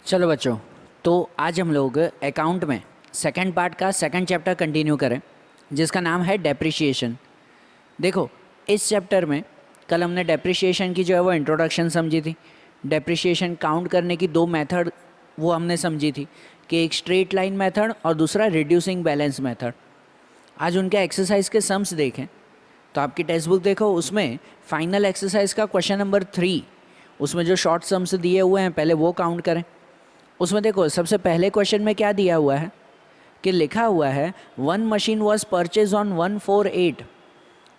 चलो बच्चों, तो आज हम लोग अकाउंट में सेकंड पार्ट का सेकंड चैप्टर कंटिन्यू करें, जिसका नाम है डेप्रिसिएशन। देखो, इस चैप्टर में कल हमने डेप्रिसिएशन की जो है वो इंट्रोडक्शन समझी थी। डेप्रिसिएशन काउंट करने की दो मेथड वो हमने समझी थी कि एक स्ट्रेट लाइन मेथड और दूसरा रिड्यूसिंग बैलेंस मेथड। आज उनके एक्सरसाइज के सम्स देखें तो आपकी टेक्स्ट बुक देखो, उसमें फाइनल एक्सरसाइज का क्वेश्चन नंबर 3, उसमें जो शॉर्ट सम्स दिए हुए हैं पहले वो काउंट करें। उसमें देखो, सबसे पहले क्वेश्चन में क्या दिया हुआ है कि लिखा हुआ है one machine was purchase on 148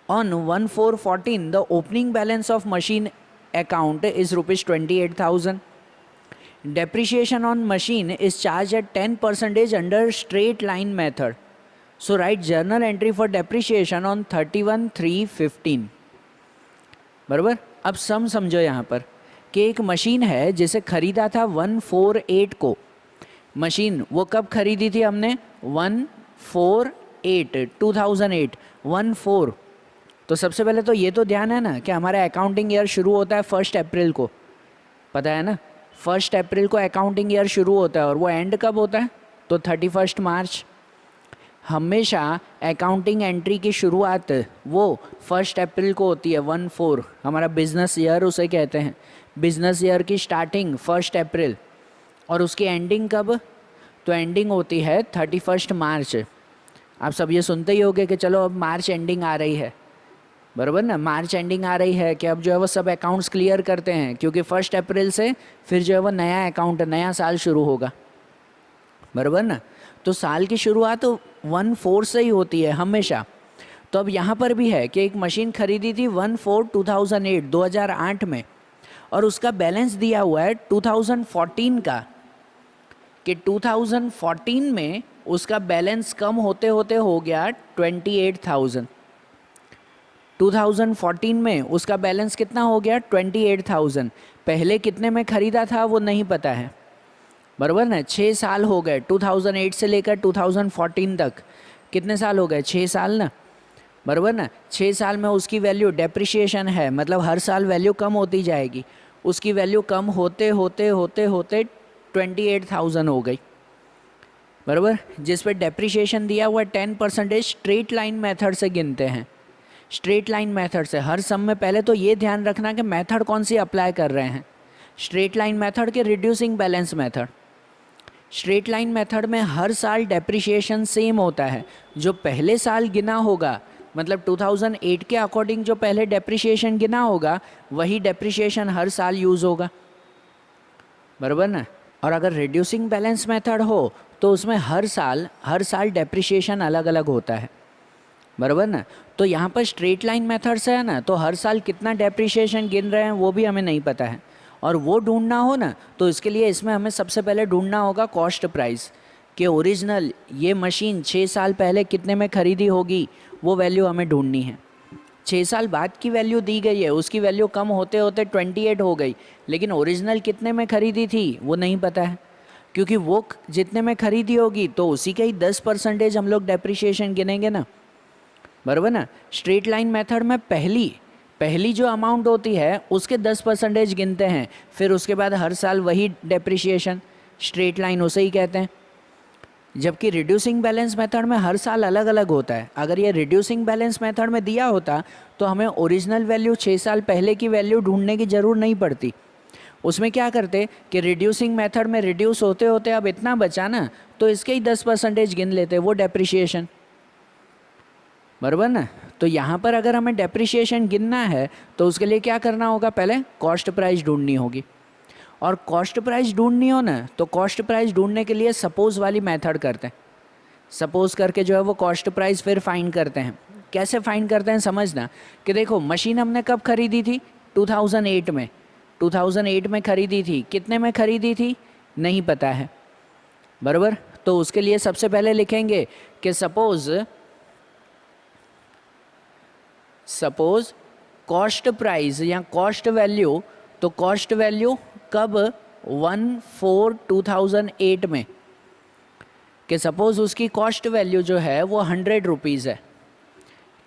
on 1414 the opening balance of machine account is ₹28,000। Depreciation on machine is charge at 10% under straight line method. So write journal entry for depreciation on 31/3/15। बराबर। अब सम समझो यहाँ पर कि एक मशीन है जिसे खरीदा था 148 को। मशीन वो कब खरीदी थी हमने? 148 2008 14। तो सबसे पहले तो ये तो ध्यान है ना कि हमारा अकाउंटिंग ईयर शुरू होता है 1 अप्रैल को, पता है ना? 1 अप्रैल को अकाउंटिंग ईयर शुरू होता है और वो एंड कब होता है? तो 31 मार्च। हमेशा अकाउंटिंग एंट्री की शुरुआत वो 1 अप्रैल को होती है, 14। हमारा बिजनेस ईयर उसे कहते हैं। बिजनेस ईयर की स्टार्टिंग 1 अप्रैल और उसकी एंडिंग कब? तो एंडिंग होती है 31 मार्च। आप सब ये सुनते ही होंगे कि चलो अब मार्च एंडिंग आ रही है, बराबर ना? मार्च एंडिंग आ रही है कि अब जो है वो सब अकाउंट्स क्लियर करते हैं, क्योंकि 1 अप्रैल से फिर जो है वो नया अकाउंट, नया साल शुरू होगा, बराबर ना? तो साल की शुरुआत 14 से ही होती है हमेशा। तो अब यहाँ पर भी है कि एक मशीन खरीदी थी 2008 में, और उसका बैलेंस दिया हुआ है 2014 का, कि 2014 में उसका बैलेंस कम होते होते हो गया 28,000। 2014 में उसका बैलेंस कितना हो गया? 28,000। पहले कितने में खरीदा था वो नहीं पता है, बराबर ना? 6 साल हो गए, 2008 से लेकर 2014 तक कितने साल हो गए? 6 साल ना, बराबर ना? 6 साल में उसकी वैल्यू डेप्रिसिएशन है, मतलब हर साल वैल्यू कम होती जाएगी। उसकी वैल्यू कम होते होते होते होते 28,000 हो गई, बराबर। जिस पे डेप्रिसिएशन दिया हुआ 10% स्ट्रेट लाइन मेथड से गिनते हैं। स्ट्रेट लाइन मेथड से हर सम में पहले तो ये ध्यान रखना कि मेथड कौन सी अप्लाई कर रहे हैं। स्ट्रेट लाइन मेथड के reducing balance method. Straight line method में हर साल डेप्रिसिएशन सेम होता है। जो पहले साल गिना होगा, मतलब 2008 के अकॉर्डिंग जो पहले डेप्रिसिएशन गिना होगा, वही डेप्रिसिएशन हर साल यूज़ होगा, बराबर ना? और अगर रिड्यूसिंग बैलेंस मेथड हो तो उसमें हर साल डेप्रिसिएशन अलग अलग होता है, बराबर ना? तो यहाँ पर स्ट्रेट लाइन मेथड से है ना, तो हर साल कितना डेप्रिसिएशन गिन रहे हैं वो भी हमें नहीं पता है, और वो ढूंढना हो ना तो इसके लिए इसमें हमें सबसे पहले ढूंढना होगा कॉस्ट प्राइस, कि ओरिजिनल ये मशीन 6 साल पहले कितने में ख़रीदी होगी, वो वैल्यू हमें ढूंढनी है। 6 साल बाद की वैल्यू दी गई है, उसकी वैल्यू कम होते होते 28 हो गई, लेकिन ओरिजिनल कितने में ख़रीदी थी वो नहीं पता है, क्योंकि वो जितने में ख़रीदी होगी तो उसी का ही 10% हम लोग डेप्रिसिएशन गिनेंगे ना, बराबर ना? स्ट्रेट लाइन मेथड में पहली जो अमाउंट होती है उसके 10% गिनते हैं, फिर उसके बाद हर साल वही डेप्रिसिएशन। स्ट्रेट लाइन उसे ही कहते हैं। जबकि रिड्यूसिंग बैलेंस मेथड में हर साल अलग अलग होता है। अगर ये रिड्यूसिंग बैलेंस मेथड में दिया होता तो हमें ओरिजिनल वैल्यू 6 साल पहले की वैल्यू ढूंढने की ज़रूर नहीं पड़ती। उसमें क्या करते कि रिड्यूसिंग मेथड में रिड्यूस होते होते अब इतना बचा ना, तो इसके ही 10% गिन लेते, वो डेप्रिसिएशन, बराबर ना? तो यहाँ पर अगर हमें डेप्रिसिएशन गिनना है तो उसके लिए क्या करना होगा? पहले कॉस्ट प्राइस ढूंढनी होगी, और कॉस्ट प्राइस ढूंढनी हो ना तो कॉस्ट प्राइस ढूंढने के लिए सपोज वाली मेथड करते हैं। सपोज करके जो है वो कॉस्ट प्राइस फिर फाइंड करते हैं। कैसे फाइंड करते हैं समझना, कि देखो मशीन हमने कब खरीदी थी? 2008 में। 2008 में खरीदी थी, कितने में खरीदी थी नहीं पता है, बराबर। तो उसके लिए सबसे पहले लिखेंगे कि सपोज कॉस्ट प्राइस या कॉस्ट वैल्यू, तो कॉस्ट वैल्यू कब? 1/4/2008 में, कि सपोज उसकी कॉस्ट वैल्यू जो है वो 100 रुपीज़ है।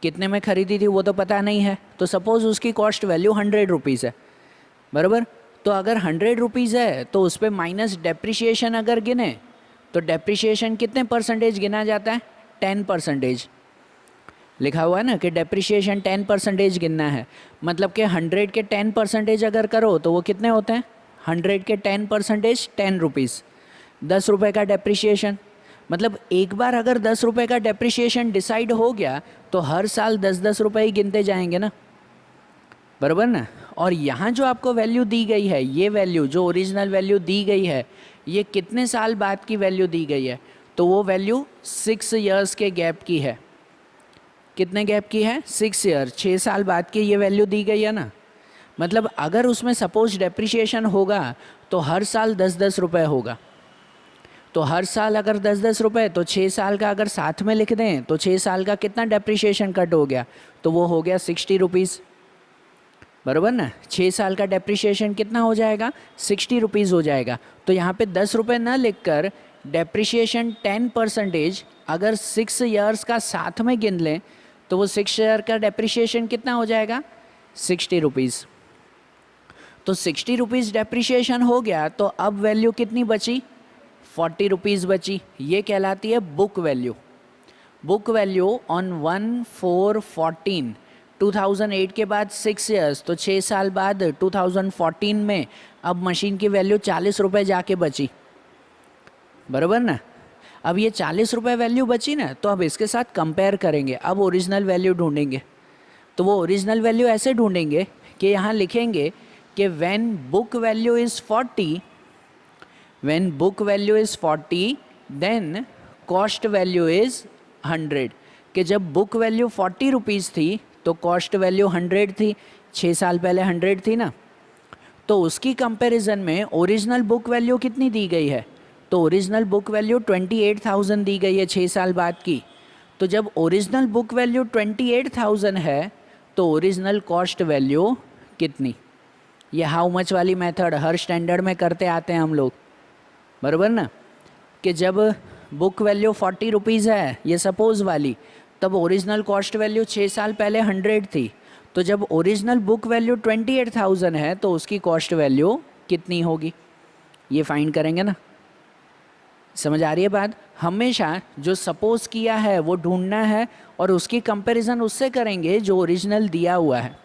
कितने में ख़रीदी थी वो तो पता नहीं है, तो सपोज उसकी कॉस्ट वैल्यू 100 रुपीज़ है, बराबर। तो अगर 100 रुपीज़ है तो उस पर माइनस डेप्रिसिएशन अगर गिने तो डेप्रिसिएशन कितने परसेंटेज गिना जाता है? 10%। लिखा हुआ है ना कि डेप्रिसिएशन 10% गिनना है। मतलब कि 100 के 10% अगर करो तो वो कितने होते हैं? 100 के 10% 10 रुपीज़, 10 रुपये का डेप्रिसिएशन। मतलब एक बार अगर 10 रुपये का डेप्रिसिएशन डिसाइड हो गया तो हर साल 10-10 रुपये ही गिनते जाएंगे ना, बराबर ना। और यहाँ जो आपको वैल्यू दी गई है, ये वैल्यू जो ओरिजिनल वैल्यू दी गई है, ये कितने साल बाद की वैल्यू दी गई है? तो वो वैल्यू 6 ईयर्स के गैप की है। कितने गैप की है? 6 ईयर, 6 साल बाद की ये वैल्यू दी गई है ना। मतलब अगर उसमें सपोज डेप्रिसिएशन होगा तो हर साल 10-10 रुपये होगा। तो हर साल अगर 10-10 रुपये, तो 6 साल का अगर साथ में लिख दें तो 6 साल का कितना डेप्रिसिएशन कट हो गया? तो वो हो गया 60 रुपीज़, बराबर ना। 6 साल का डेप्रिसिएशन कितना हो जाएगा? 60 रुपीज़ हो जाएगा। तो यहाँ पे 10 रुपये न लिख कर डेप्रिसिएशन 10% अगर 6 ईयर्स का साथ में गिन लें तो वो 6 ईयर का डेप्रिसिएशन कितना हो जाएगा? 60 रुपीज़। तो 60 रुपीज़ डेप्रिसिएशन हो गया तो अब वैल्यू कितनी बची? 40 रुपीज़ बची। ये कहलाती है book value. Book value on 1/4/14, 2008 के बाद 6 ईयर्स, तो 6 साल बाद 2014 में अब मशीन की वैल्यू 40 रुपये जाके बची, बराबर ना। अब ये 40 रुपये वैल्यू बची ना, तो अब इसके साथ कंपेयर करेंगे। अब ओरिजिनल वैल्यू ढूंढेंगे। तो वो ओरिजिनल वैल्यू ऐसे ढूंढेंगे कि यहाँ लिखेंगे कि when book value is 40, when book value is 40 then cost value is 100। कि जब बुक वैल्यू 40 रुपीज़ थी तो कॉस्ट वैल्यू 100 थी। 6 साल पहले 100 थी ना। तो उसकी कंपैरिजन में ओरिजिनल बुक वैल्यू कितनी दी गई है? तो ओरिजिनल बुक वैल्यू 28,000 दी गई है 6 साल बाद की। तो जब ओरिजिनल बुक वैल्यू 28,000 है तो ओरिजिनल कॉस्ट वैल्यू कितनी? ये हाउ मच वाली मेथड हर स्टैंडर्ड में करते आते हैं हम लोग, बराबर ना। कि जब बुक वैल्यू 40 रुपीज़ है, ये सपोज वाली, तब ओरिजिनल कॉस्ट वैल्यू 6 साल पहले 100 थी। तो जब ओरिजिनल बुक वैल्यू 28,000 है तो उसकी कॉस्ट वैल्यू कितनी होगी? ये फाइंड करेंगे ना। समझ आ रही है बात? हमेशा जो सपोज किया है वो ढूंढना है और उसकी कंपैरिजन उससे करेंगे जो ओरिजिनल दिया हुआ है।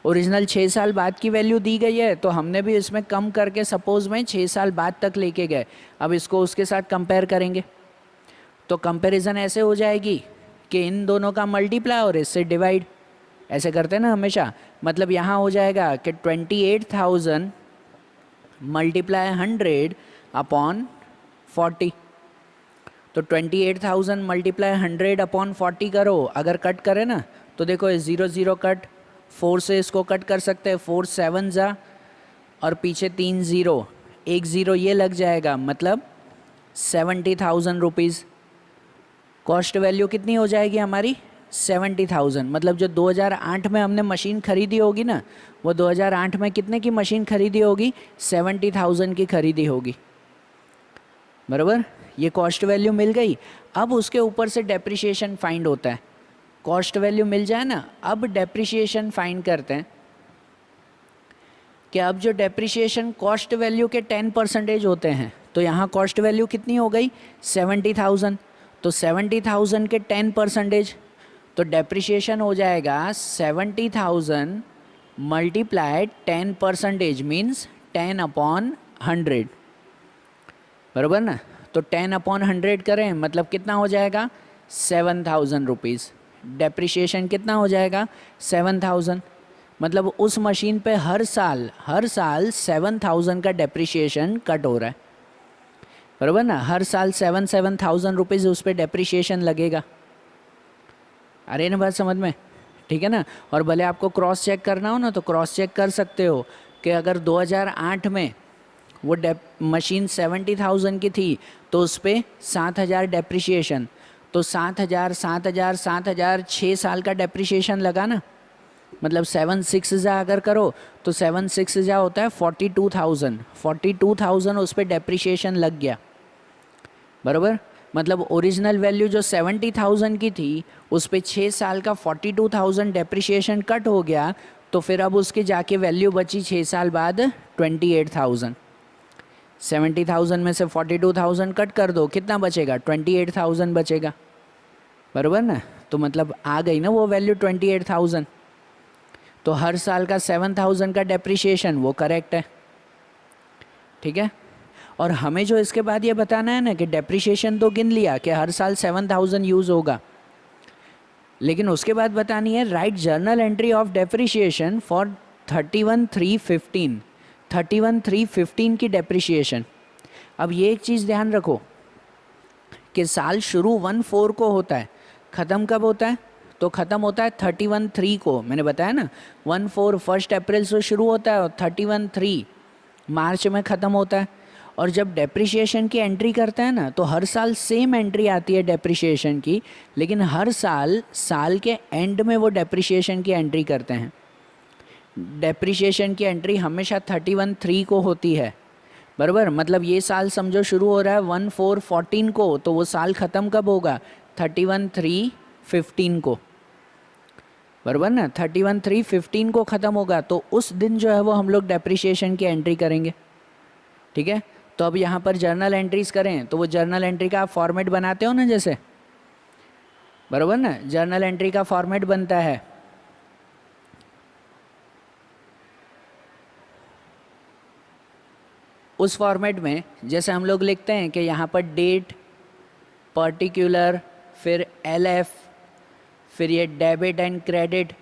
ओरिजिनल 6 साल बाद की वैल्यू दी गई है तो हमने भी इसमें कम करके सपोज में 6 साल बाद तक लेके गए। अब इसको उसके साथ कंपेयर करेंगे तो कंपैरिजन ऐसे हो जाएगी कि इन दोनों का मल्टीप्लाई और इससे डिवाइड। ऐसे करते हैं ना हमेशा। मतलब यहाँ हो जाएगा कि 28,000 मल्टीप्लाई 100 अपॉन 40। तो 28,000 मल्टीप्लाई 100 अपॉन 40 करो। अगर कट करें ना तो देखो ये 0 0 कट, 4 से इसको कट कर सकते हैं, 4 7 जा और पीछे 3 0, 1 0 ये लग जाएगा। मतलब 70,000 रुपीज़ कॉस्ट वैल्यू कितनी हो जाएगी हमारी? 70,000। मतलब जो 2008 में हमने मशीन खरीदी होगी ना, वो 2008 में कितने की मशीन खरीदी होगी? 70,000 की खरीदी होगी, बराबर। ये कॉस्ट वैल्यू मिल गई। अब उसके ऊपर से डेप्रिसिएशन फाइंड होता है। कॉस्ट वैल्यू मिल जाए ना, अब डेप्रिसिएशन फाइंड करते हैं कि अब जो डेप्रिसिएशन कॉस्ट वैल्यू के 10% होते हैं तो यहाँ कॉस्ट वैल्यू कितनी हो गई? 70,000। तो 70,000 के 10%, तो डेप्रिसिएशन हो जाएगा 70,000 मल्टीप्लाई 10% मीन्स 10 अपॉन 100, बराबर ना। तो 10 अपॉन 100 करें मतलब कितना हो जाएगा? 7,000 रुपीज़। डेप्रिसिएशन कितना हो जाएगा? 7,000। मतलब उस मशीन पे हर साल 7,000 का डेप्रिसिएशन कट हो रहा है, बराबर ना। हर साल 7,000 रुपीज़ उस पर डेप्रिसिएशन लगेगा। अरे ना बात समझ में? ठीक है ना। और भले आपको क्रॉस चेक करना हो ना तो क्रॉस चेक कर सकते हो कि अगर 2008 में वो मशीन 70,000 की थी तो उस पर 7,000 डेप्रिसिएशन, तो 7,000 7,000 7,000 6 साल का डेप्रिसिएशन लगा ना। मतलब 7 6 जा अगर करो तो 7 6 जा होता है 42,000। 42,000 उस पर डेप्रिसिएशन लग गया, बराबर। मतलब ओरिजिनल वैल्यू जो 70,000 की थी उस पर 6 साल का 42,000 डेप्रिसिएशन कट हो गया तो फिर अब उसकी जाके वैल्यू बची 6 साल बाद 28,000। 70,000 में से 42,000 कट कर दो, कितना बचेगा? 28,000 बचेगा, बराबर ना। तो मतलब आ गई ना वो वैल्यू 28,000। तो हर साल का 7,000 का डेप्रिसिएशन वो करेक्ट है, ठीक है। और हमें जो इसके बाद ये बताना है ना कि डेप्रिसिएशन तो गिन लिया कि हर साल 7,000 यूज़ होगा, लेकिन उसके बाद बतानी है right journal entry of depreciation for 31,315। 31,315 की डेप्रिसिएशन। अब ये एक चीज़ ध्यान रखो कि साल शुरू 1/4 को होता है, ख़त्म कब होता है? तो ख़त्म होता है 31/3 को। मैंने बताया ना 1/4 1 अप्रैल से शुरू होता है और 31/3 मार्च में ख़त्म होता है। और जब डेप्रिसिएशन की एंट्री करते हैं ना तो हर साल सेम एंट्री आती है डेप्रिसिएशन की, लेकिन हर साल के एंड में वो डेप्रिसिएशन की एंट्री करते हैं। डेप्रिसिएशन की एंट्री हमेशा 31/3 को होती है, बराबर। मतलब ये साल समझो शुरू हो रहा है 1/4/14 को, तो वो साल ख़त्म कब होगा? 31/3/15 को, बराबर ना। 31/3/15 को ख़त्म होगा, तो उस दिन जो है वो हम लोग डेप्रिसिएशन की एंट्री करेंगे, ठीक है। तो अब यहाँ पर जर्नल एंट्रीज करें तो वो जर्नल एंट्री का आप फॉर्मेट बनाते हो ना, जैसे, बराबर ना। जर्नल एंट्री का फॉर्मेट बनता है उस फॉर्मेट में, जैसे हम लोग लिखते हैं कि यहाँ पर डेट, पर्टिकुलर, फिर LF, फिर ये डेबिट एंड क्रेडिट,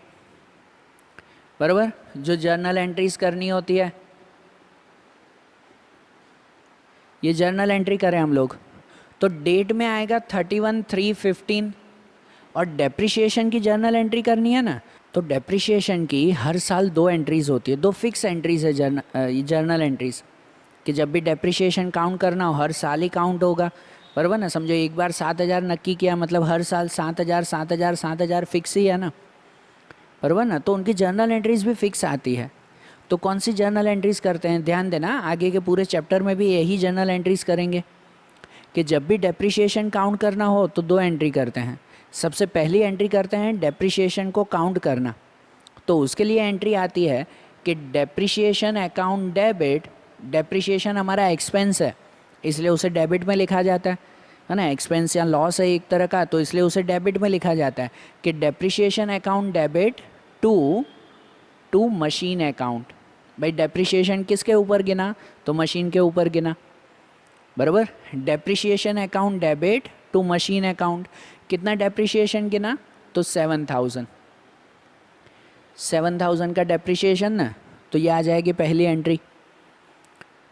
बराबर। जो जर्नल एंट्रीज करनी होती है, ये जर्नल एंट्री करें हम लोग तो डेट में आएगा 31/3/15। और डेप्रिसिएशन की जर्नल एंट्री करनी है ना, तो डेप्रिसिएशन की हर साल 2 एंट्रीज होती है, 2 फिक्स एंट्रीज है जर्नल एंट्रीज, कि जब भी डेप्रिसिएशन काउंट करना हो हर साल ही काउंट होगा, बराबर ना। समझो एक बार 7,000 नक्की किया, मतलब हर साल 7,000 7,000 7,000 फिक्स ही है ना, बराबर ना। तो उनकी जर्नल एंट्रीज भी फिक्स आती है। तो कौन सी जर्नल एंट्रीज करते हैं? ध्यान देना, आगे के पूरे चैप्टर में भी यही जर्नल एंट्रीज करेंगे कि जब भी डेप्रिसिएशन काउंट करना हो तो 2 एंट्री करते हैं। सबसे पहली एंट्री करते हैं डेप्रिसिएशन को काउंट करना, तो उसके लिए एंट्री आती है कि डेप्रिसिएशन अकाउंट डेबिट। डेप्रिसिएशन हमारा एक्सपेंस है, इसलिए उसे डेबिट में लिखा जाता है ना। एक्सपेंस या लॉस है एक तरह का, तो इसलिए उसे डेबिट में लिखा जाता है कि depreciation account debit to machine account. भाई डेप्रिसिएशन किसके ऊपर गिना? तो मशीन के ऊपर गिना, बराबर। Depreciation account debit to machine account. कितना डेप्रिसिएशन गिना? तो 7,000। 7,000 का डेप्रिसिएशन ना, तो ये आ जाएगी पहली एंट्री,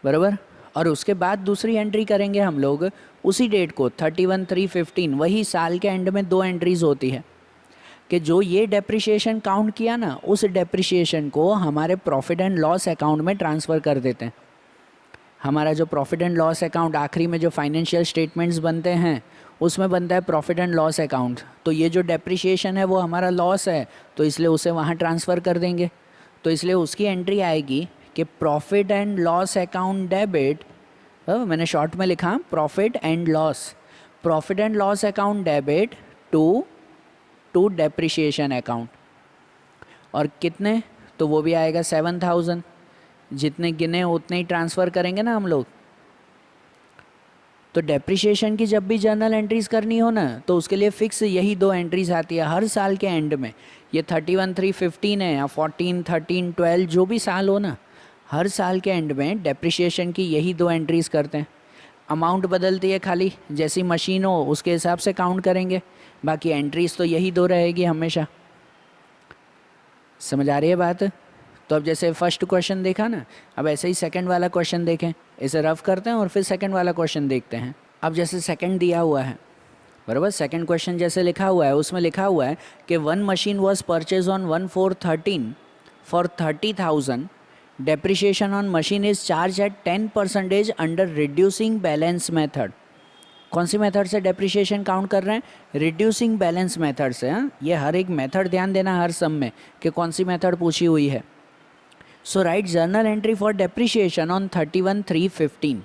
बराबर। और उसके बाद दूसरी एंट्री करेंगे हम लोग उसी डेट को 31/3/15। वही साल के एंड में 2 एंट्रीज होती है कि जो ये डेप्रिसिएशन काउंट किया ना, उस डेप्रिसिएशन को हमारे प्रॉफिट एंड लॉस अकाउंट में ट्रांसफ़र कर देते हैं। हमारा जो प्रॉफिट एंड लॉस अकाउंट आखिरी में जो फाइनेंशियल स्टेटमेंट्स बनते हैं उसमें बनता है प्रॉफिट एंड लॉस अकाउंट। तो ये जो डेप्रिसिएशन है वो हमारा लॉस है, तो इसलिए उसे वहाँ ट्रांसफ़र कर देंगे। तो इसलिए उसकी एंट्री आएगी कि profit and loss account debit, मैंने शॉर्ट में लिखा profit and loss account debit to depreciation account. और कितने? तो वो भी आएगा 7,000। जितने गिने उतने ही ट्रांसफ़र करेंगे ना हम लोग। तो डेप्रिसिएशन की जब भी जर्नल एंट्रीज करनी हो ना, तो उसके लिए फ़िक्स यही 2 एंट्रीज आती है हर साल के एंड में। ये 31/3/15 है या 14, 13, 12 जो भी साल हो ना, हर साल के एंड में डेप्रिसिएशन की यही 2 एंट्रीज करते हैं। अमाउंट बदलती है खाली, जैसी मशीन हो उसके हिसाब से काउंट करेंगे, बाकी एंट्रीज तो यही 2 रहेगी हमेशा। समझ आ रही है बात? तो अब जैसे फर्स्ट क्वेश्चन देखा ना, अब ऐसे ही सेकंड वाला क्वेश्चन देखें। इसे रफ करते हैं और फिर सेकंड वाला क्वेश्चन देखते हैं। अब जैसे सेकंड दिया हुआ है, बराबर, सेकंड क्वेश्चन जैसे लिखा हुआ है उसमें लिखा हुआ है कि 1 machine was purchase on 1/4/13 for 30,000। Depreciation on machine is charge at 10% under reducing balance method. कौन सी मेथड से डेप्रिसिएशन काउंट कर रहे हैं? रिड्यूसिंग बैलेंस मेथड से। हाँ, ये हर एक मेथड ध्यान देना हर सम में कि कौन सी मेथड पूछी हुई है। So write journal entry for depreciation on 31/3/15।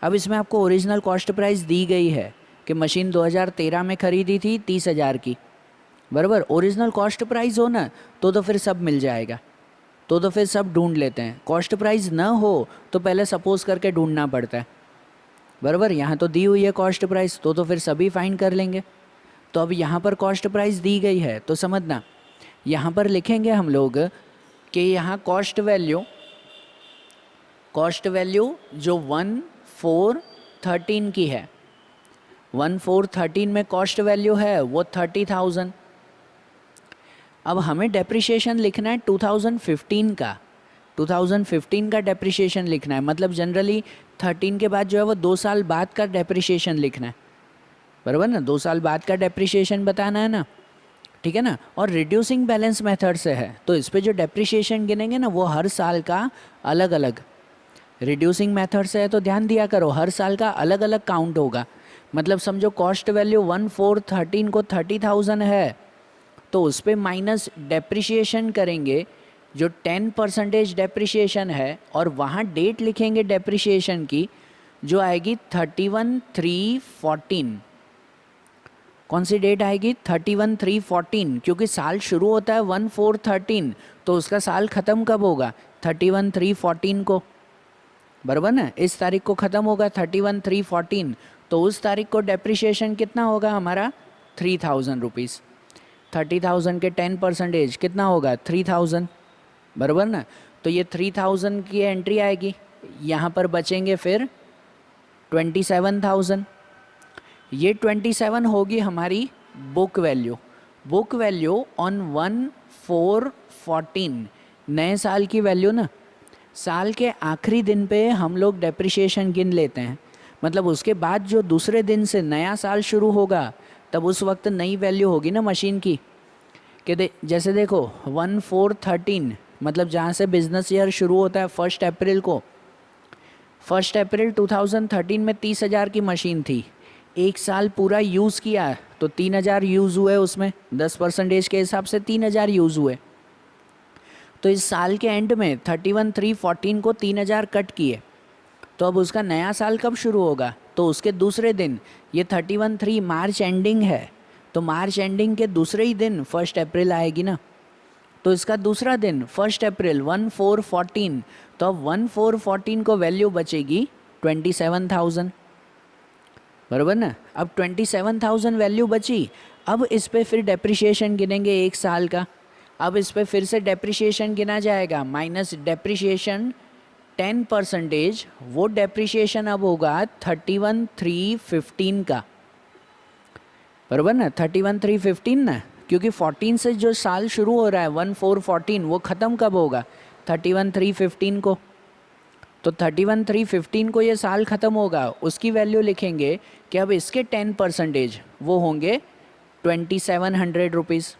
अब इसमें आपको ओरिजिनल कॉस्ट प्राइस दी गई है कि मशीन 2013 में ख़रीदी थी 30,000 की, बराबर। ओरिजिनल कॉस्ट प्राइस हो ना तो फिर सब मिल जाएगा, तो फिर सब ढूंढ लेते हैं। कॉस्ट प्राइस ना हो तो पहले सपोज करके ढूंढना पड़ता है, बराबर। यहाँ तो दी हुई है कॉस्ट प्राइस, तो फिर सभी फाइंड कर लेंगे। तो अब यहाँ पर कॉस्ट प्राइस दी गई है, तो समझना यहाँ पर लिखेंगे हम लोग कि यहाँ कॉस्ट वैल्यू जो 1413 की है, 1413 में कॉस्ट वैल्यू है वो 30,000। अब हमें डेप्रिसिएशन लिखना है 2015 का, 2015 का डेप्रिसिएशन लिखना है। मतलब जनरली 13 के बाद जो है वो 2 साल बाद का डेप्रिसिएशन लिखना है, बराबर ना। 2 साल बाद का डेप्रिसिएशन बताना है ना, ठीक है ना। और रिड्यूसिंग बैलेंस मेथड से है, तो इस पे जो डेप्रिसिएशन गिनेंगे ना वो हर साल का अलग अलग। रिड्यूसिंग मेथड से है तो ध्यान दिया करो, हर साल का अलग अलग काउंट होगा। मतलब समझो कॉस्ट वैल्यू 1413 को 30,000 है, तो उस पर माइनस डेप्रिसिएशन करेंगे जो 10% डेप्रिसिएशन है, और वहाँ डेट लिखेंगे डेप्रिसिएशन की जो आएगी 31/3/14। कौन सी डेट आएगी? 31/3/14, क्योंकि साल शुरू होता है 1413, तो उसका साल ख़त्म कब होगा? 31/3/14 को, बराबर ना। इस तारीख को ख़त्म होगा 31/3/14, तो उस तारीख को डेप्रिसिएशन कितना होगा हमारा? 3,000 रुपीज़। 30,000 के 10% कितना होगा? 3,000, बराबर ना। तो ये 3,000 की एंट्री आएगी, यहाँ पर बचेंगे फिर 27,000। ये 27 होगी हमारी book value. Book value on 1/4/14, नए साल की वैल्यू ना। साल के आखिरी दिन पे हम लोग डेप्रिसिएशन गिन लेते हैं, मतलब उसके बाद जो दूसरे दिन से नया साल शुरू होगा तब उस वक्त नई वैल्यू होगी ना मशीन की। कि जैसे देखो 1/4/13, मतलब जहाँ से बिजनेस ईयर शुरू होता है 1 अप्रैल को, 1 अप्रैल 2013 में 30,000 की मशीन थी। एक साल पूरा यूज़ किया तो 3,000 यूज़ हुए, उसमें 10% के हिसाब से 3,000 यूज़ हुए। तो इस साल के एंड में 31/3/14 को 3,000 कट किए, तो अब उसका नया साल कब शुरू होगा? तो उसके दूसरे दिन, ये 31/3 मार्च एंडिंग है, तो मार्च एंडिंग के दूसरे ही दिन 1 अप्रैल आएगी ना। तो इसका दूसरा दिन 1 अप्रैल 1/4/14, तो अब 1/4/14 को वैल्यू बचेगी 27,000, बराबर ना। अब 27,000 वैल्यू बची, अब इस पे फिर डेप्रिसिएशन गिनेंगे एक साल का। अब इस पे फिर से डेप्रिसिएशन गिना जाएगा, माइनस डेप्रिसिएशन 10%, वो डेप्रिसिएशन अब होगा 31/3/15 का, बराबर ना। 31/3/15 ना, क्योंकि 14 से जो साल शुरू हो रहा है 1/4/14, वो ख़त्म कब होगा? 31/3/15 को। तो 31/3/15 को ये साल ख़त्म होगा, उसकी वैल्यू लिखेंगे कि अब इसके 10% वो होंगे 2,700 रुपीज़,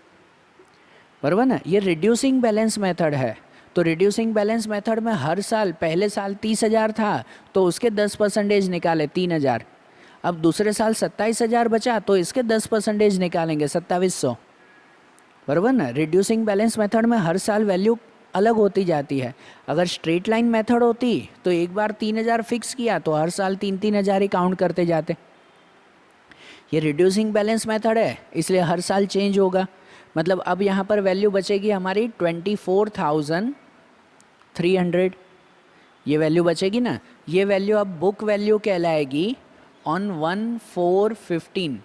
बराबर ना। ये रिड्यूसिंग बैलेंस मेथड है। तो रिड्यूसिंग बैलेंस मेथड में हर साल, पहले साल 30,000 था तो उसके 10% निकाले 3,000। अब दूसरे साल 27,000 बचा तो इसके 10% निकालेंगे 2,700, बराबर ना। रिड्यूसिंग बैलेंस मेथड में हर साल वैल्यू अलग होती जाती है। अगर स्ट्रेट लाइन मेथड होती तो एक बार 3,000 फिक्स किया तो हर साल 3,000 ही काउंट करते जाते। ये रिड्यूसिंग बैलेंस मेथड है, इसलिए हर साल चेंज होगा। मतलब अब यहाँ पर वैल्यू बचेगी हमारी 24,300, ये वैल्यू बचेगी ना। ये वैल्यू अब बुक वैल्यू कहलाएगी ऑन 1/4/15,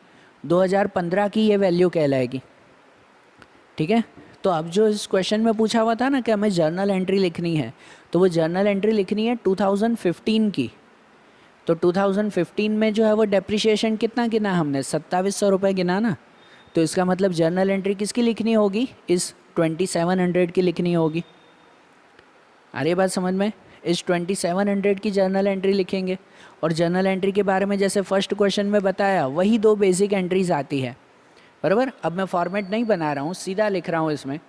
2015 की ये वैल्यू कहलाएगी, ठीक है। तो अब जो इस क्वेश्चन में पूछा हुआ था ना कि हमें जर्नल एंट्री लिखनी है, तो वो जर्नल एंट्री लिखनी है 2015 की। तो 2015 में जो है वो डेप्रिसिएशन कितना गिना हमने? 2,700 रुपये गिना ना। तो इसका मतलब जर्नल एंट्री किसकी लिखनी होगी? इस 2,700 की लिखनी होगी। आ रही बात समझ में? इस 2,700 की जर्नल एंट्री लिखेंगे। और जर्नल एंट्री के बारे में जैसे फर्स्ट क्वेश्चन में बताया वही 2 बेसिक एंट्रीज आती है, बराबर। अब मैं फॉर्मेट नहीं बना रहा हूँ, सीधा लिख रहा हूँ इसमें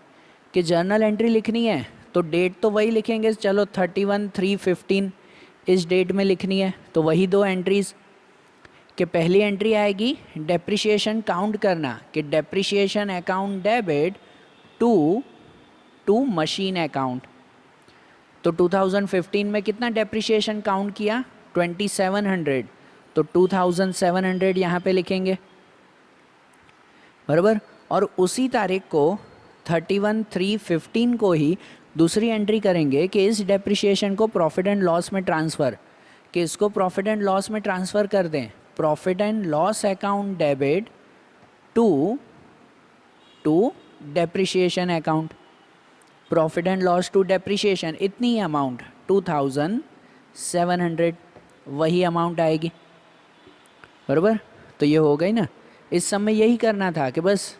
कि जर्नल एंट्री लिखनी है तो डेट तो वही लिखेंगे, चलो 31/3/15 इस डेट में लिखनी है, तो वही 2 एंट्रीज। कि पहली एंट्री आएगी डेप्रिसिएशन काउंट करना, कि depreciation account debit to machine account. तो 2015 में कितना डेप्रिसिएशन काउंट किया? 2,700, तो 2,700 यहाँ पे लिखेंगे, बराबर। और उसी तारीख को 31/3/15 को ही दूसरी एंट्री करेंगे कि इस डेप्रिसिएशन को प्रॉफिट एंड लॉस में ट्रांसफ़र, कि इसको प्रॉफिट एंड लॉस में ट्रांसफ़र कर दें। Profit and loss account debit to depreciation account, profit and loss to depreciation, इतनी अमाउंट 2700 वही अमाउंट आएगी, बराबर। तो ये हो गई ना। इस समय यही करना था कि बस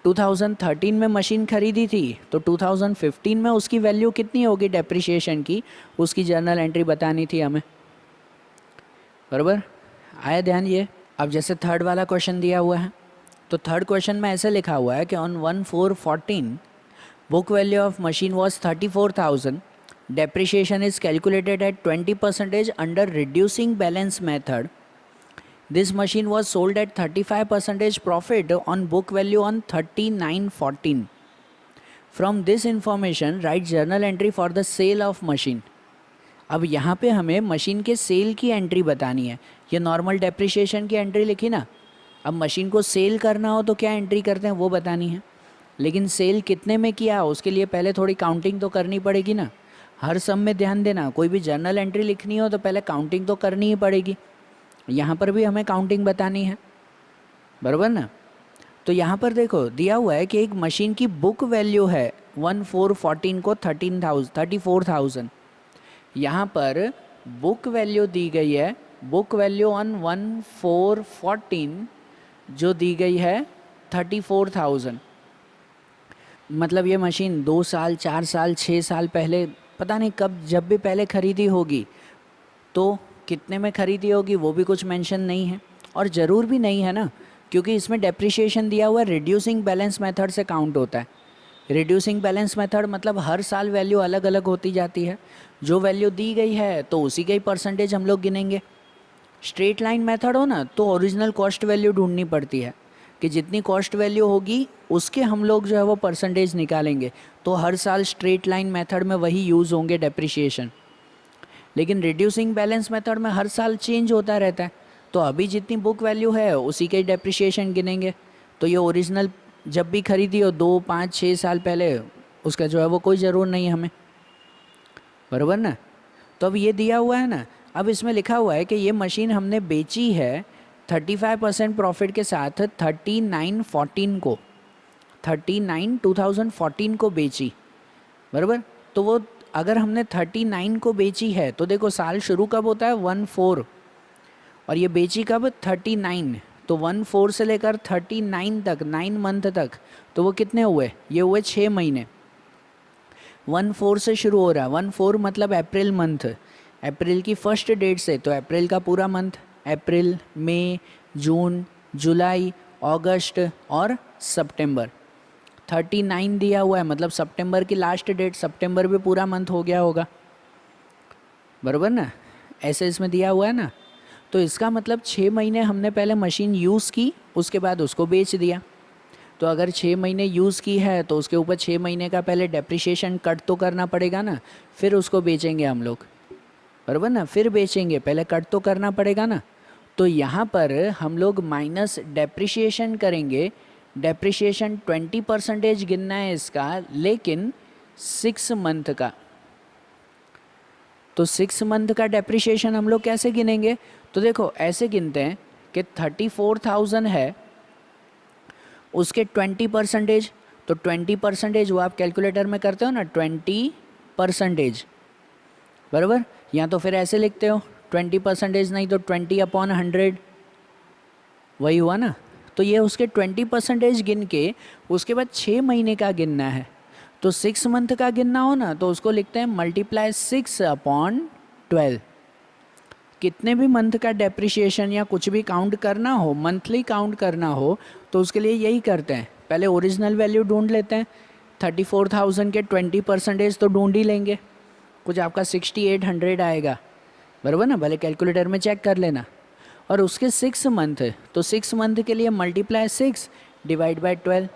2013 में मशीन खरीदी थी तो 2015 में उसकी वैल्यू कितनी होगी डेप्रिसिएशन की, उसकी जर्नल एंट्री बतानी थी हमें, बराबर। आया ध्यान ये। अब जैसे थर्ड वाला क्वेश्चन दिया हुआ है, तो थर्ड क्वेश्चन में ऐसे लिखा हुआ है कि on 1/4/14 book value of machine was 34,000, depreciation is calculated at 20% under reducing balance method, this machine was sold at 35% profit on book value on 39/14. From this information write journal entry for the sale of machine. अब यहाँ पे हमें machine के cell की entry बतानी है। ये normal depreciation की एंट्री लिखी ना, अब मशीन को सेल करना हो तो क्या एंट्री करते हैं वो बतानी है। लेकिन सेल कितने में किया उसके लिए पहले थोड़ी काउंटिंग तो करनी पड़ेगी ना। हर सम में ध्यान देना, कोई भी जर्नल एंट्री लिखनी हो तो पहले काउंटिंग तो करनी ही पड़ेगी। यहाँ पर भी हमें काउंटिंग बतानी है, बराबर ना। तो यहाँ पर देखो दिया हुआ है कि एक मशीन की बुक वैल्यू है 1/4/14 को 34,000। यहाँ पर बुक वैल्यू दी गई है, बुक वैल्यू ऑन 1/4/14 जो दी गई है 34,000। मतलब ये मशीन 2 साल 4 साल 6 साल पहले, पता नहीं कब, जब भी पहले ख़रीदी होगी तो कितने में ख़रीदी होगी वो भी कुछ मेंशन नहीं है, और ज़रूर भी नहीं है ना, क्योंकि इसमें डेप्रिसिएशन दिया हुआ है रिड्यूसिंग बैलेंस मेथड से काउंट होता है। रिड्यूसिंग बैलेंस मेथड मतलब हर साल वैल्यू अलग अलग होती जाती है, जो वैल्यू दी गई है तो उसी का ही परसेंटेज हम लोग गिनेंगे। स्ट्रेट लाइन मेथड हो ना तो ओरिजिनल कॉस्ट वैल्यू ढूंढनी पड़ती है कि जितनी कॉस्ट वैल्यू होगी उसके हम लोग जो है वो परसेंटेज निकालेंगे, तो हर साल स्ट्रेट लाइन मेथड में वही यूज़ होंगे डेप्रिसिएशन। लेकिन रिड्यूसिंग बैलेंस मेथड में हर साल चेंज होता रहता है, तो अभी जितनी बुक वैल्यू है उसी के डेप्रिसिएशन गिनेंगे। तो ये ओरिजिनल जब भी खरीदी हो 2 5 6 साल पहले, उसका जो है वो कोई ज़रूर नहीं है हमें, बराबर ना। तो अब ये दिया हुआ है ना, अब इसमें लिखा हुआ है कि ये मशीन हमने बेची है 35% प्रॉफिट के साथ 2014 को बेची, बराबर। तो वो अगर हमने 39 को बेची है तो देखो साल शुरू कब होता है 1/4, और ये बेची कब 39, तो 1/4 से लेकर 39 तक 9 मंथ तक, तो वो कितने हुए, ये हुए 6 महीने। 1/4 से शुरू हो रहा है, 1/4 मतलब अप्रैल मंथ, अप्रैल की फर्स्ट डेट से, तो अप्रैल का पूरा मंथ, अप्रैल मई जून जुलाई अगस्त और सितंबर। 39 दिया हुआ है मतलब सितंबर की लास्ट डेट, सितंबर भी पूरा मंथ हो गया होगा, बराबर ना, ऐसे इसमें दिया हुआ है ना। तो इसका मतलब 6 महीने हमने पहले मशीन यूज़ की, उसके बाद उसको बेच दिया। तो अगर 6 महीने यूज़ की है तो उसके ऊपर 6 महीने का पहले डेप्रिसिएशन कट तो करना पड़ेगा ना, फिर उसको बेचेंगे हम लोग, बराबर ना, फिर बेचेंगे, पहले कट तो करना पड़ेगा ना। तो यहाँ पर हम लोग माइनस डेप्रिसिएशन करेंगे, डेप्रिसिएशन 20% गिनना है इसका, लेकिन 6 मंथ का। तो 6 मंथ का डेप्रिसिएशन हम लोग कैसे गिनेंगे, तो देखो ऐसे गिनते हैं कि 34,000 है, उसके 20%, तो 20% वो आप कैलकुलेटर में करते हो ना 20%, बराबर। या तो फिर ऐसे लिखते हो 20%, नहीं तो 20/100, वही हुआ ना। तो ये उसके 20% गिन के उसके बाद 6 महीने का गिनना है। तो 6 मंथ का गिनना हो ना तो उसको लिखते हैं मल्टीप्लाई 6/12। कितने भी मंथ का डेप्रिसिएशन या कुछ भी काउंट करना हो, मंथली काउंट करना हो, तो उसके लिए यही करते हैं, पहले ओरिजिनल वैल्यू ढूंढ लेते हैं। 34,000 के 20% तो ढूंढ ही लेंगे, कुछ आपका 6800 आएगा, बराबर ना, भले कैलकुलेटर में चेक कर लेना। और उसके 6 मंथ, तो 6 मंथ के लिए मल्टीप्लाई 6 डिवाइड बाय 12।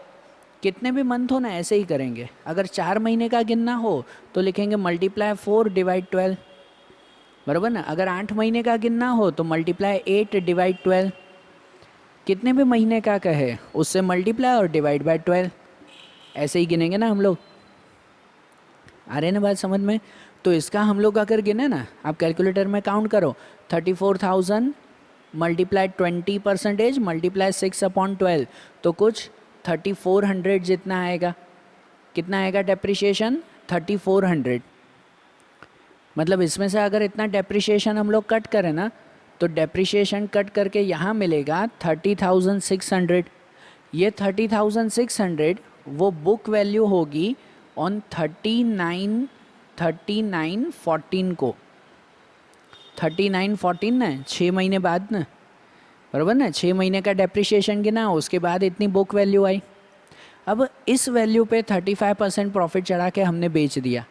कितने भी मंथ हो ना ऐसे ही करेंगे। अगर 4 महीने का गिनना हो तो लिखेंगे मल्टीप्लाई 4 डिवाइड 12, बराबर ना। अगर 8 महीने का गिनना हो तो मल्टीप्लाई 8 डिवाइड 12। कितने भी महीने का कहे उससे मल्टीप्लाई और डिवाइड बाय 12, ऐसे ही गिनेंगे ना हम लोग। आ रहे ना बात समझ में? तो इसका हम लोग अगर गिने ना, आप कैलकुलेटर में काउंट करो, 34,000 मल्टीप्लाई 20% मल्टीप्लाई 6/12, तो कुछ 3400 जितना आएगा। कितना आएगा डेप्रिसिएशन? 3400। मतलब इसमें से अगर इतना डेप्रिसिएशन हम लोग कट करें ना, तो डेप्रिसिएशन कट करके यहाँ मिलेगा 30,600। ये 30,600 वो बुक वैल्यू होगी ऑन 39/14 को। 39/14 ना, 6 महीने बाद ना, बराबर ना, 6 महीने का डेप्रिसिएशन गिना, उसके बाद इतनी बुक वैल्यू आई। अब इस वैल्यू पे 35% प्रॉफिट चढ़ा के हमने बेच दिया,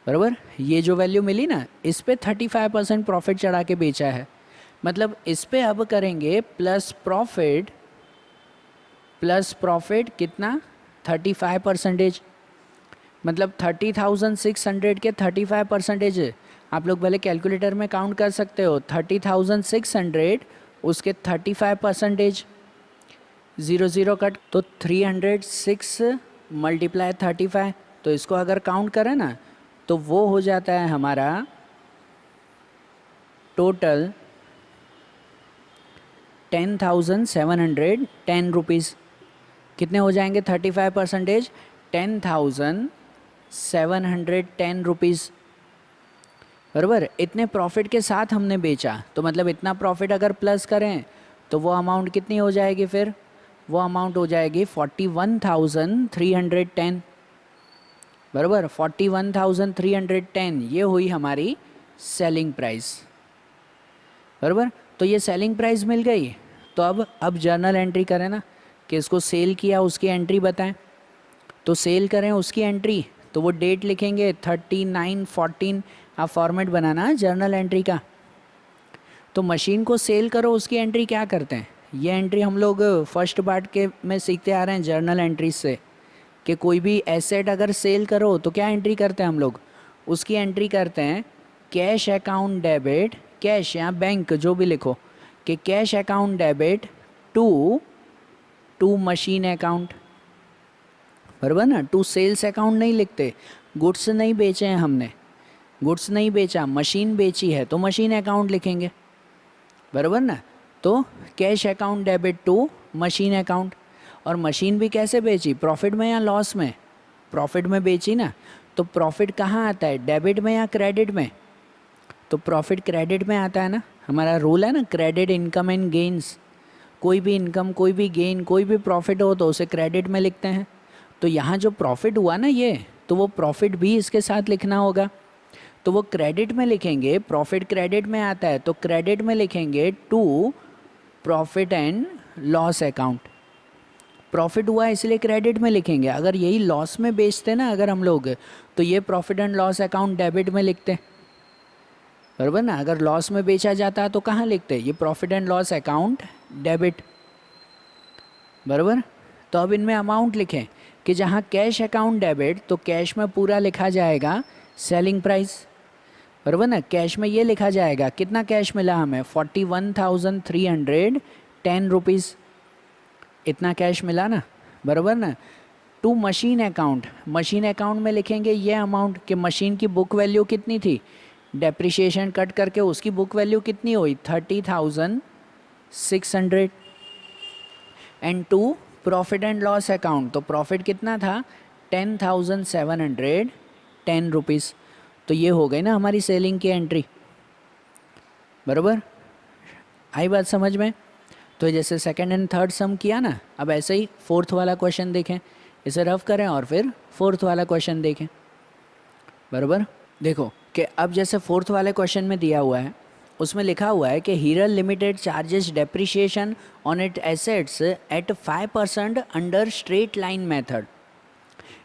बराबर। ये जो वैल्यू मिली ना, इस पे 35% प्रॉफिट चढ़ा के बेचा है। मतलब इस पे अब करेंगे प्लस प्रॉफिट कितना? 35%। मतलब 30,600 के 35%। आप लोग भले कैलकुलेटर में काउंट कर सकते हो, 30,600 उसके 35%, 0 कट, तो 306 मल्टीप्लाई 35। तो इसको अगर काउंट करें ना, तो वो हो जाता है हमारा टोटल 10,710 रुपीज़। कितने हो जाएंगे 35%? 10,710 रुपीज़, बराबर। इतने प्रॉफिट के साथ हमने बेचा, तो मतलब इतना प्रॉफिट अगर प्लस करें तो वो अमाउंट कितनी हो जाएगी? फिर वो अमाउंट हो जाएगी 41,310, बराबर। 41,310 ये हुई हमारी सेलिंग प्राइस, बराबर। तो ये सेलिंग प्राइस मिल गई। तो अब जर्नल एंट्री करें ना, कि इसको सेल किया उसकी एंट्री बताएं। तो सेल करें उसकी एंट्री, तो वो डेट लिखेंगे 39/14। आप फॉर्मेट बनाना जर्नल एंट्री का। तो मशीन को सेल करो उसकी एंट्री क्या करते हैं? ये एंट्री हम लोग फर्स्ट पार्ट के में सीखते आ रहे हैं जर्नल एंट्री से, कि कोई भी एसेट अगर सेल करो तो क्या एंट्री करते हैं हम लोग? उसकी एंट्री करते हैं कैश अकाउंट डेबिट, कैश या बैंक जो भी लिखो, कि cash account debit to machine account, बराबर ना। टू सेल्स अकाउंट नहीं लिखते, गुड्स नहीं बेचे हैं हमने, गुड्स नहीं बेचा, मशीन बेची है तो मशीन अकाउंट लिखेंगे, बराबर ना। तो cash account debit to machine account. और मशीन भी कैसे बेची? प्रॉफिट में या लॉस में? प्रॉफिट में बेची ना। तो प्रॉफिट कहाँ आता है? डेबिट में या क्रेडिट में? तो प्रॉफिट क्रेडिट में आता है ना। हमारा रूल है ना, क्रेडिट इनकम एंड गेन्स। कोई भी इनकम, कोई भी गेन, कोई भी प्रॉफिट हो तो उसे क्रेडिट में लिखते हैं। तो यहाँ जो प्रॉफिट हुआ ना ये, तो वो प्रॉफिट भी इसके साथ लिखना होगा। तो वो क्रेडिट में लिखेंगे, प्रॉफिट क्रेडिट में आता है तो क्रेडिट में लिखेंगे to profit and loss account. Profit हुआ इसलिए क्रेडिट में लिखेंगे। अगर यही लॉस में बेचते ना अगर हम लोग, तो ये profit and loss account debit में लिखते, बराबर ना। अगर लॉस में बेचा जाता तो कहाँ लिखते? ये profit and loss account debit, बराबर। तो अब इनमें अमाउंट लिखें कि जहाँ कैश अकाउंट डेबिट, तो कैश में पूरा लिखा जाएगा सेलिंग प्राइस, बराबर ना। कैश में ये लिखा जाएगा कितना कैश मिला हमें? 41,310 रुपीज़, इतना कैश मिला ना, बराबर ना। To machine account, machine account में लिखेंगे ये अमाउंट कि मशीन की बुक वैल्यू कितनी थी, डेप्रिसिएशन कट करके उसकी बुक वैल्यू कितनी हुई? 30,600। And to profit and loss account, तो प्रॉफिट कितना था? 10,710 रुपीज़। तो ये हो गई ना हमारी सेलिंग की एंट्री, बराबर। आई बात समझ में? तो जैसे सेकंड एंड थर्ड सम किया ना, अब ऐसे ही फोर्थ वाला क्वेश्चन देखें, इसे रफ करें और फिर फोर्थ वाला क्वेश्चन देखें, बराबर। देखो कि अब जैसे फोर्थ वाले क्वेश्चन में दिया हुआ है, उसमें लिखा हुआ है कि Hiral limited charges depreciation on it assets at 5% under straight line method.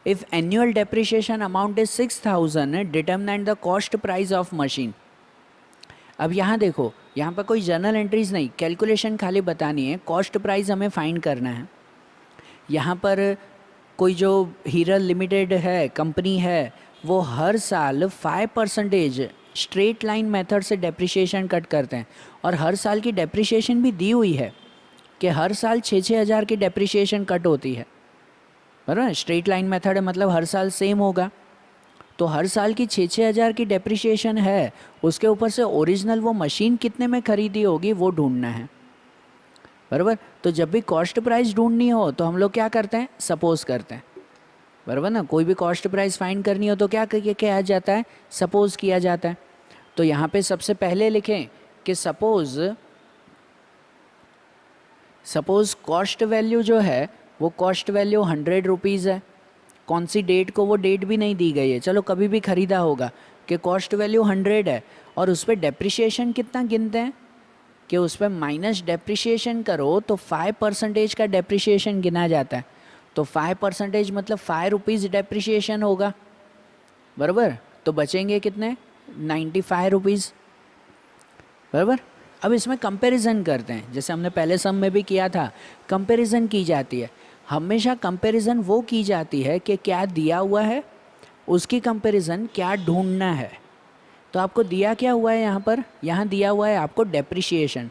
If annual depreciation amount is 6,000, determine the cost price of machine. अब यहाँ देखो, यहाँ पर कोई जर्नल एंट्रीज नहीं, कैलकुलेशन खाली बतानी है, कॉस्ट प्राइस हमें फाइंड करना है। यहाँ पर कोई जो हीरल लिमिटेड है, कंपनी है, वो हर साल 5% स्ट्रेट लाइन मेथड से डेप्रिसिएशन कट करते हैं, और हर साल की डेप्रिसिएशन भी दी हुई है कि हर साल 6-6 हज़ार की डेप्रिसिएशन कट होती है, बराबर। स्ट्रेट लाइन मेथड है मतलब हर साल सेम होगा। तो हर साल की 6-6 हज़ार की डेप्रिसिएशन है, उसके ऊपर से ओरिजिनल वो मशीन कितने में खरीदी होगी वो ढूंढना है, बराबर। तो जब भी कॉस्ट प्राइस ढूंढनी हो तो हम लोग क्या करते हैं, सपोज करते हैं, बराबर ना। कोई भी कॉस्ट प्राइस फाइंड करनी हो तो क्या किया जाता है, सपोज किया जाता है। तो यहाँ पे सबसे पहले लिखें कि सपोज कॉस्ट वैल्यू जो है वो कॉस्ट वैल्यू 100 रुपीज़ है। कौन सी डेट को, वो डेट भी नहीं दी गई है, चलो कभी भी ख़रीदा होगा, कि कॉस्ट वैल्यू 100 है और उस पर डेप्रिसिएशन कितना गिनते हैं कि उस पर माइनस डेप्रिसिएशन करो तो 5% का डेप्रिसिएशन गिना जाता है। तो 5% मतलब 5 रुपीज़ डेप्रिसिएशन होगा, बराबर। तो बचेंगे कितने, 95 रुपीज़, बराबर। अब इसमें कंपैरिजन करते हैं, जैसे हमने पहले सम में भी किया था, कंपैरिजन की जाती है। हमेशा कंपैरिजन वो की जाती है कि क्या दिया हुआ है, उसकी कंपैरिजन क्या ढूंढना है। तो आपको दिया क्या हुआ है यहाँ पर, यहाँ दिया हुआ है आपको डेप्रिसिएशन,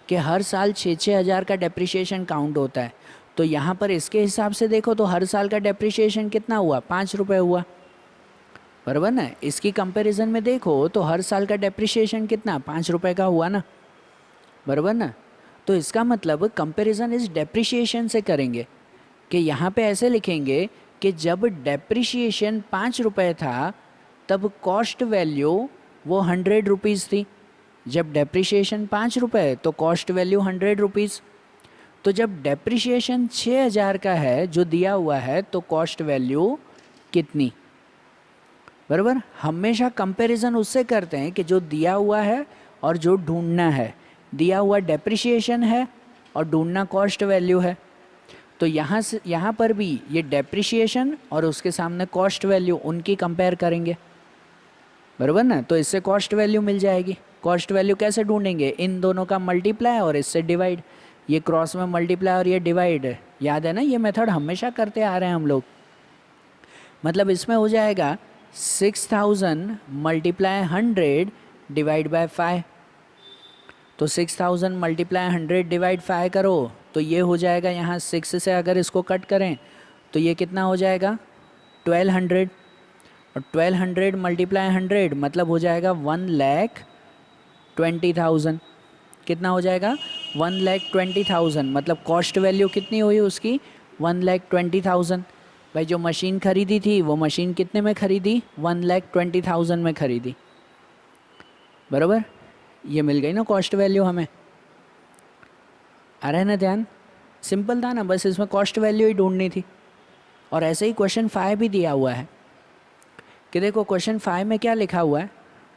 कि हर साल 6-6 हज़ार का डेप्रिसिएशन काउंट होता है। तो यहाँ पर इसके हिसाब से देखो तो हर साल का डेप्रिसिएशन कितना हुआ, 5 रुपये हुआ, बराबर ना। इसकी कंपैरिजन में देखो तो हर साल का डेप्रिसिएशन कितना, 5 रुपये का हुआ ना, बराबर ना। तो इसका मतलब कंपैरिजन इस डेप्रिसिएशन से करेंगे, कि यहाँ पे ऐसे लिखेंगे कि जब डेप्रिसिएशन 5 रुपये था तब कॉस्ट वैल्यू वो 100 रुपीज़ थी। जब डेप्रिसिएशन 5 रुपये तो कॉस्ट वैल्यू 100 रुपीज़। तो जब डेप्रिसिएशन 6,000 का है जो दिया हुआ है तो कॉस्ट वैल्यू कितनी, बराबर। हमेशा कंपैरिजन उससे करते हैं कि जो दिया हुआ है और जो ढूंढना है। दिया हुआ डेप्रिसिएशन है और ढूंढना कॉस्ट वैल्यू है। तो यहाँ पर भी ये डेप्रिसिएशन और उसके सामने कॉस्ट वैल्यू, उनकी कंपेयर करेंगे, बराबर ना। तो इससे कॉस्ट वैल्यू मिल जाएगी। कॉस्ट वैल्यू कैसे ढूंढेंगे, इन दोनों का मल्टीप्लाई और इससे डिवाइड। ये क्रॉस में मल्टीप्लाई और ये डिवाइड, याद है ना, ये मेथड हमेशा करते आ रहे हैं हम लोग। मतलब इसमें हो जाएगा 6000 मल्टीप्लाई 100 डिवाइड बाय 5। तो 6000 मल्टीप्लाई 100 डिवाइड 5 करो तो ये हो जाएगा, यहाँ 6 से अगर इसको कट करें तो ये कितना हो जाएगा, 1200। और 1200 मल्टीप्लाई 100 मतलब हो जाएगा 1,20,000। कितना हो जाएगा, 1,20,000। मतलब कॉस्ट वैल्यू कितनी हुई उसकी, 1,20,000। भाई जो मशीन खरीदी थी वो मशीन कितने में खरीदी, 1,20,000 में खरीदी, बराबर। ये मिल गई ना कॉस्ट वैल्यू हमें। आ रहा है ना ध्यान, सिंपल था ना, बस इसमें कॉस्ट वैल्यू ही ढूंढनी थी। और ऐसे ही क्वेश्चन 5 भी दिया हुआ है कि देखो क्वेश्चन 5 में क्या लिखा हुआ है,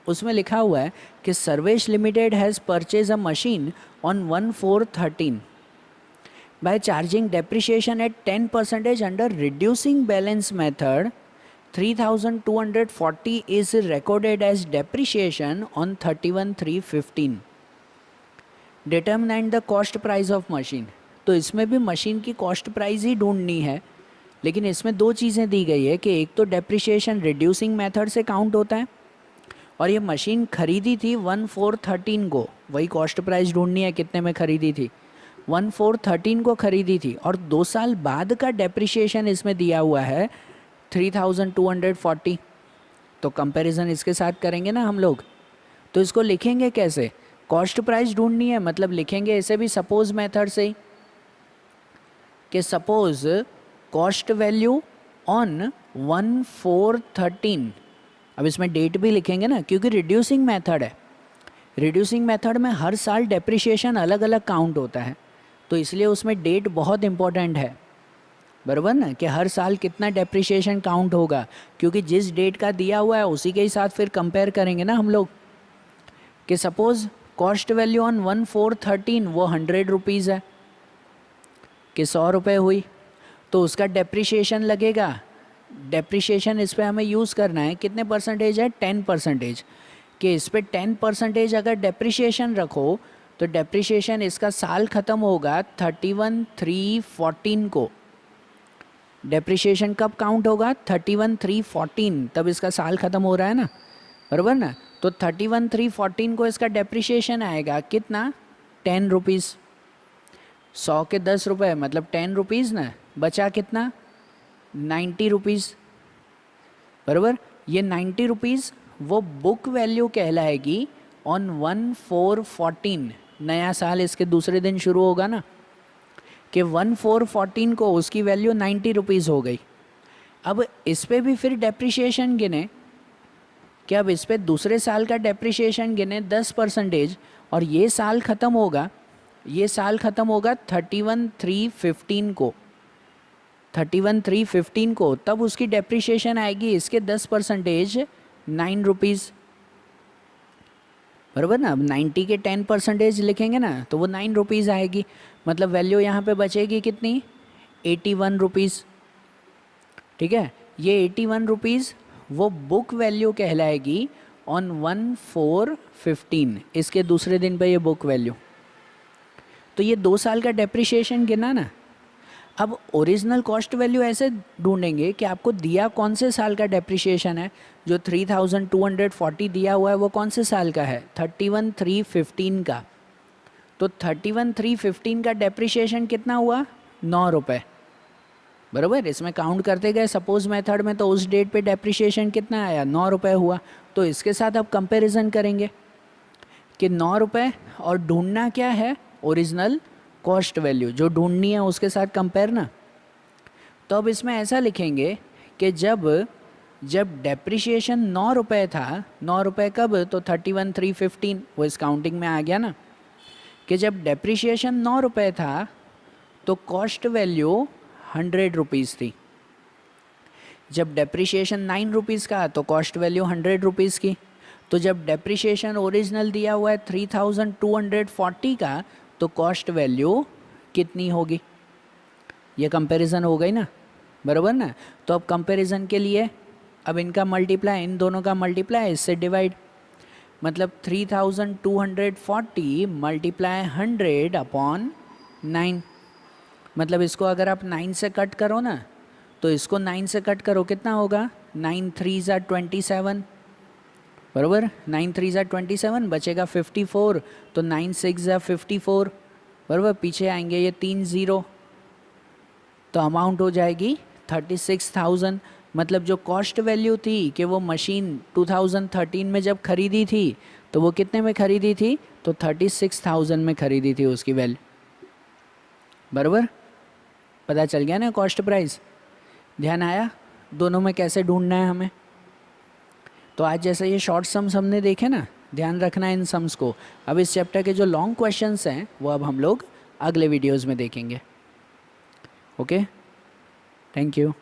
उसमें लिखा हुआ है कि Sarvesh limited has purchase a machine on 1/4/13 by charging depreciation at 10% under reducing balance method. 3,240 is recorded as depreciation on 31/3/15. Determine the cost price of machine. तो इसमें भी मशीन की कॉस्ट प्राइस ही ढूंढनी है, लेकिन इसमें दो चीज़ें दी गई है कि एक तो डेप्रिसिएशन रिड्यूसिंग मेथड से काउंट होता है, और ये मशीन खरीदी थी 1/4/13 को, वही कॉस्ट प्राइस ढूंढनी है कितने में खरीदी थी, 1/4/13 को खरीदी थी। और 2 साल बाद का डेप्रिसिएशन इसमें दिया हुआ है 3,240। तो कंपैरिजन इसके साथ करेंगे ना हम लोग। तो इसको लिखेंगे कैसे, कॉस्ट प्राइस ढूंढनी है, मतलब लिखेंगे इसे भी सपोज मेथड से ही, कि सपोज कॉस्ट वैल्यू ऑन 1/4/13। अब इसमें डेट भी लिखेंगे ना, क्योंकि रिड्यूसिंग मेथड है। रिड्यूसिंग मेथड में हर साल डेप्रिसिएशन अलग अलग काउंट होता है, तो इसलिए उसमें डेट बहुत इंपॉर्टेंट है, बराबर ना, कि हर साल कितना डेप्रिसिएशन काउंट होगा, क्योंकि जिस डेट का दिया हुआ है उसी के ही साथ फिर कंपेयर करेंगे ना हम लोग। कि सपोज कॉस्ट वैल्यू ऑन 1/4/13 वो 100 रुपीज़ है, कि 100 रुपये हुई, तो उसका डेप्रिसिएशन लगेगा। डेप्रिसिएशन इस पर हमें यूज़ करना है, कितने परसेंटेज है, 10%। कि इस पर 10% अगर डेप्रिसिएशन रखो तो डेप्रिसिएशन इसका साल ख़त्म होगा 31/3/14 को। डेप्रिसिएशन कब काउंट होगा, 31/3/14, तब इसका साल ख़त्म हो रहा है ना, बराबर ना। तो 31/3/14 को इसका डेप्रिसिएशन आएगा कितना, 10 रुपीज़। 100 के 10 रुपये मतलब 10 रुपीज़ ना, बचा कितना, 90 रुपीज़, बराबर। ये 90 रुपीज़ वो बुक वैल्यू कहलाएगी ऑन 1/4/14, नया साल इसके दूसरे दिन शुरू होगा ना, कि 1/4/14 को उसकी वैल्यू 90 रुपीज़ हो गई। अब इस पर भी फिर डेप्रिसिएशन गिने कि अब इस पर दूसरे साल का डेप्रिसिएशन गिने 10%, और ये साल ख़त्म होगा, ये साल ख़त्म होगा 31/3/15 को, 31/3/15 को, तब उसकी डेप्रिसिएशन आएगी इसके 10%, 9 रुपीज़, बराबर ना। अब 90 के 10% लिखेंगे ना तो वो 9 रुपीज़ आएगी, मतलब वैल्यू यहाँ पे बचेगी कितनी, 81 रुपीज़। ठीक है, ये 81 रुपीज़ वो बुक वैल्यू कहलाएगी ऑन 1/4/15, इसके दूसरे दिन पे ये बुक वैल्यू। तो ये 2 साल का डेप्रिसिएशन गिना ना। अब ओरिजिनल कॉस्ट वैल्यू ऐसे ढूंढेंगे कि आपको दिया कौन से साल का डेप्रिसिएशन है, जो 3240 दिया हुआ है वो कौन से साल का है, 31/3/15 का। तो 31/3/15 का डेप्रिसिएशन कितना हुआ, 9 रुपये, बराबर। इसमें काउंट करते गए सपोज मेथड में, तो उस डेट पे डेप्रिसिएशन कितना आया, 9 रुपये हुआ। तो इसके साथ अब कंपैरिजन करेंगे कि 9 रुपये, और ढूंढना क्या है, ओरिजिनल कॉस्ट वैल्यू जो ढूंढनी है उसके साथ कंपेयर ना। तो अब इसमें ऐसा लिखेंगे कि जब डेप्रिसिएशन 9 रुपये था, 9 रुपये कब, तो 31/3/15, वो इस काउंटिंग में आ गया ना, कि जब डेप्रिसिएशन 9 रुपये था तो कॉस्ट वैल्यू 100 रुपीज़ थी। जब डेप्रिसिएशन 9 रुपीज़ का तो कॉस्ट वैल्यू 100 रुपीज़ की। तो जब डेप्रिसिएशन ओरिजिनल दिया हुआ है 3240 का, तो कॉस्ट वैल्यू कितनी होगी, ये कंपैरिजन हो गई ना, बराबर ना। तो अब कंपैरिजन के लिए अब इनका मल्टीप्लाई, इन दोनों का मल्टीप्लाई इससे डिवाइड, मतलब 3240 मल्टीप्लाई 100/9, मतलब इसको अगर आप 9 से कट करो ना, तो इसको 9 से कट करो कितना होगा, 9 3 ज़ा 27, बराबर। 9 3 ज़ा 27, बचेगा 54, तो 9 6 ज़ा 54, बराबर। पीछे आएंगे ये 3 0, तो अमाउंट हो जाएगी 36,000। मतलब जो कॉस्ट वैल्यू थी कि वो मशीन 2013 में जब खरीदी थी तो वो कितने में खरीदी थी, तो 36,000 में खरीदी थी उसकी वैल्यू, बराबर। पता चल गया ना कॉस्ट प्राइस, ध्यान आया दोनों में कैसे ढूंढना है हमें। तो आज जैसे ये शॉर्ट सम्स हमने देखे ना, ध्यान रखना है इन सम्स को। अब इस चैप्टर के जो लॉन्ग क्वेश्चंस हैं वो अब हम लोग अगले वीडियोज़ में देखेंगे। Okay, thank you.